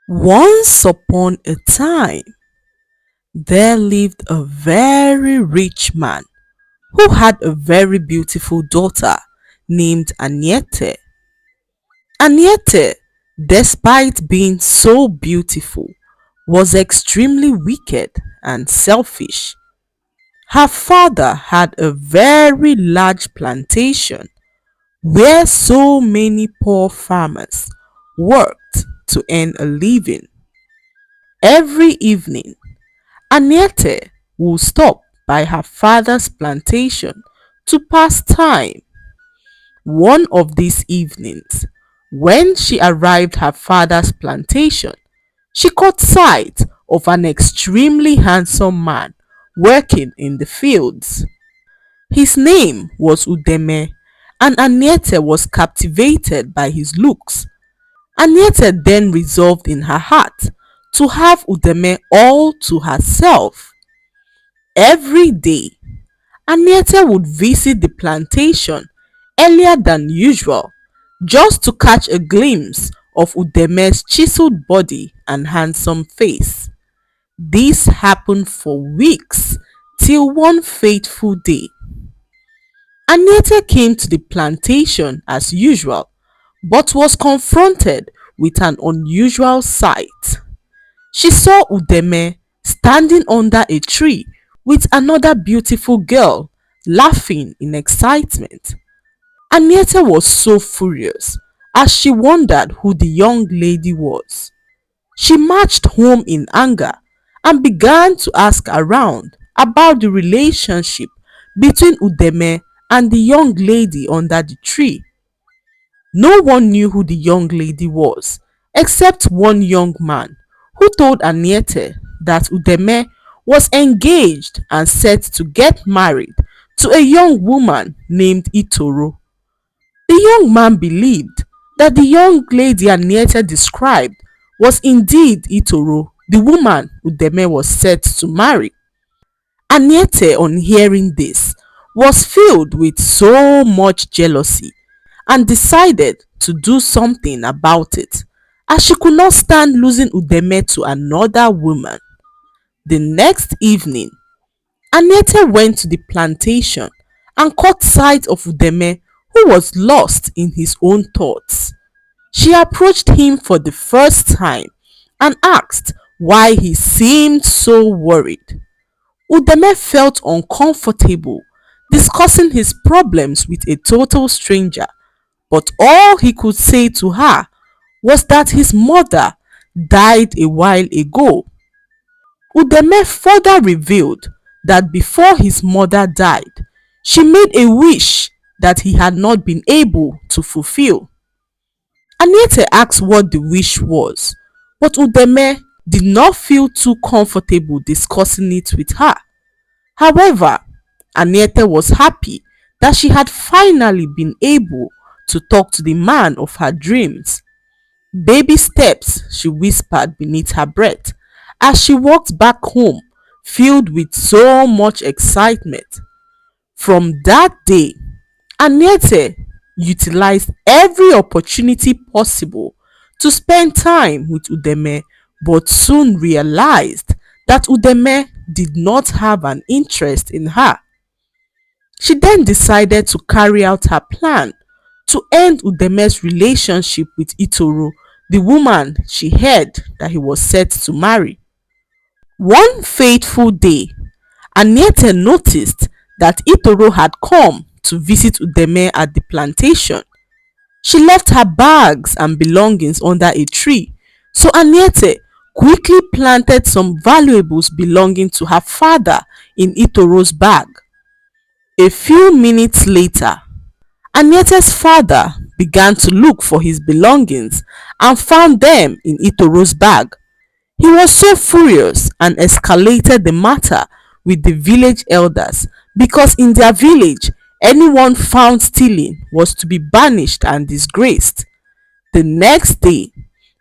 Once upon a time, there lived a very rich man who had a very beautiful daughter named Aniette. Aniette, despite being so beautiful, was extremely wicked and selfish. Her father had a very large plantation where so many poor farmers worked to earn a living. Every evening, Aniette would stop by her father's plantation to pass time. One of these evenings, when she arrived at her father's plantation, she caught sight of an extremely handsome man working in the fields. His name was Udeme, and Aniette was captivated by his looks. Aniette then resolved in her heart to have Udeme all to herself. Every day, Aniette would visit the plantation earlier than usual just to catch a glimpse of Udeme's chiseled body and handsome face. This happened for weeks till one fateful day. Aniette came to the plantation as usual but was confronted with an unusual sight. She saw Udeme standing under a tree with another beautiful girl laughing in excitement. Aniette was so furious as she wondered who the young lady was. She marched home in anger and began to ask around about the relationship between Udeme and the young lady under the tree. No one knew who the young lady was except one young man who told Aniette that Udeme was engaged and set to get married to a young woman named Itoro. The young man believed that the young lady Aniette described was indeed Itoro, the woman Udeme was set to marry. Aniette, on hearing this, was filled with so much jealousy and decided to do something about it, as she could not stand losing Udeme to another woman. The next evening, Aniette went to the plantation and caught sight of Udeme, who was lost in his own thoughts. She approached him for the first time and asked why he seemed so worried. Udeme felt uncomfortable discussing his problems with a total stranger, but all he could say to her was that his mother died a while ago. Udeme further revealed that before his mother died, she made a wish that he had not been able to fulfill. Aniette asked what the wish was, but Udeme did not feel too comfortable discussing it with her. However, Aniette was happy that she had finally been able to talk to the man of her dreams. Baby steps, she whispered beneath her breath as she walked back home, filled with so much excitement. From that day, Aniette utilized every opportunity possible to spend time with Udeme, but soon realized that Udeme did not have an interest in her. She then decided to carry out her plan to end Udeme's relationship with Itoro, the woman she heard that he was set to marry. One fateful day, Aniette noticed that Itoro had come to visit Udeme at the plantation. She left her bags and belongings under a tree, so Aniette quickly planted some valuables belonging to her father in Itoro's bag. A few minutes later, Aniette's father began to look for his belongings and found them in Itoro's bag. He was so furious and escalated the matter with the village elders because in their village, anyone found stealing was to be banished and disgraced. The next day,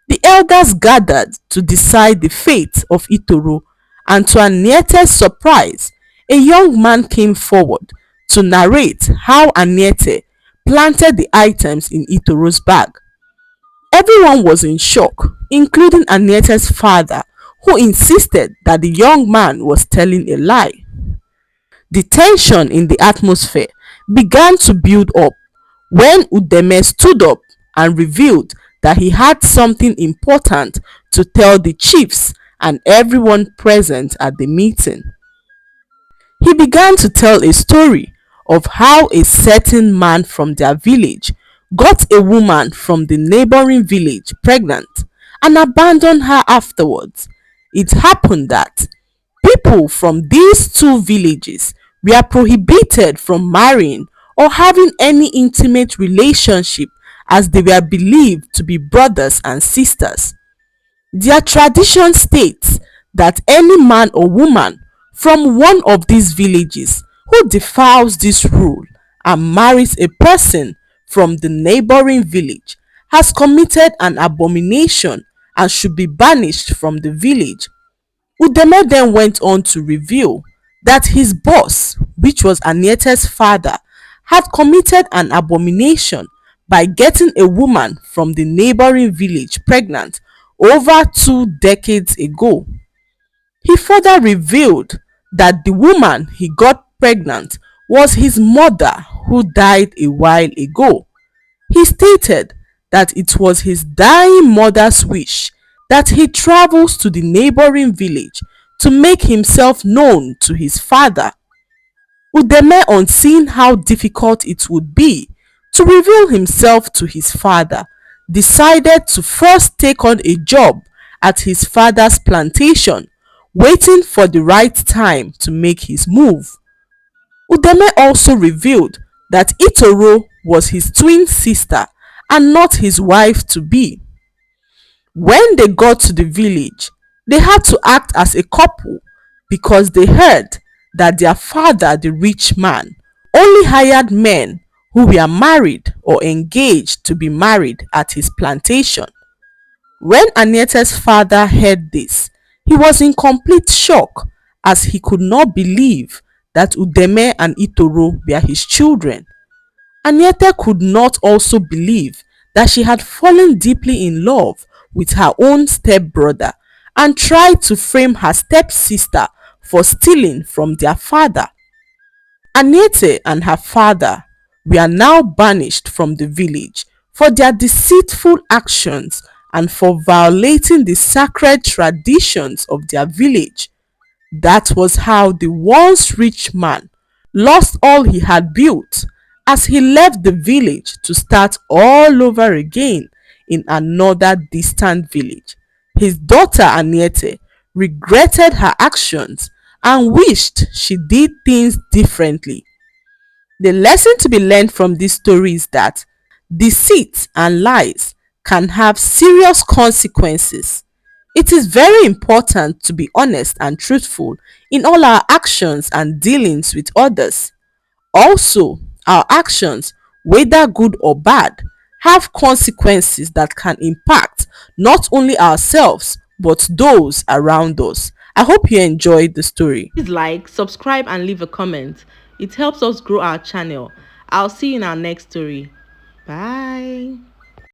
the elders gathered to decide the fate of Itoro, and to Aniette's surprise, a young man came forward to narrate how Aniette planted the items in Itoro's bag. Everyone was in shock, including Aniette's father, who insisted that the young man was telling a lie. The tension in the atmosphere began to build up when Udeme stood up and revealed that he had something important to tell the chiefs and everyone present at the meeting. He began to tell a story of how a certain man from their village got a woman from the neighboring village pregnant and abandoned her afterwards. It happened that people from these two villages were prohibited from marrying or having any intimate relationship as they were believed to be brothers and sisters. Their tradition states that any man or woman from one of these villages who defiles this rule and marries a person from the neighboring village has committed an abomination and should be banished from the village. Udeme then went on to reveal that his boss, which was Aniette's father, had committed an abomination by getting a woman from the neighboring village pregnant over 2 decades ago. He further revealed that the woman he got pregnant was his mother who died a while ago. He stated that it was his dying mother's wish that he travels to the neighboring village to make himself known to his father. Udeme, on seeing how difficult it would be to reveal himself to his father, decided to first take on a job at his father's plantation, waiting for the right time to make his move. Udeme also revealed that Itoro was his twin sister and not his wife to be. When they got to the village, they had to act as a couple because they heard that their father, the rich man, only hired men who were married or engaged to be married at his plantation. When Aniette's father heard this, he was in complete shock as he could not believe that Udeme and Itoro were his children. Aniette could not also believe that she had fallen deeply in love with her own stepbrother and tried to frame her stepsister for stealing from their father. Aniette and her father were now banished from the village for their deceitful actions and for violating the sacred traditions of their village. That was how the once rich man lost all he had built as he left the village to start all over again in another distant village. His daughter Aniette regretted her actions and wished she did things differently. The lesson to be learned from this story is that deceit and lies can have serious consequences. It is very important to be honest and truthful in all our actions and dealings with others. Also, our actions, whether good or bad, have consequences that can impact not only ourselves but those around us. I hope you enjoyed the story. Please like, subscribe, and leave a comment. It helps us grow our channel. I'll see you in our next story. Bye.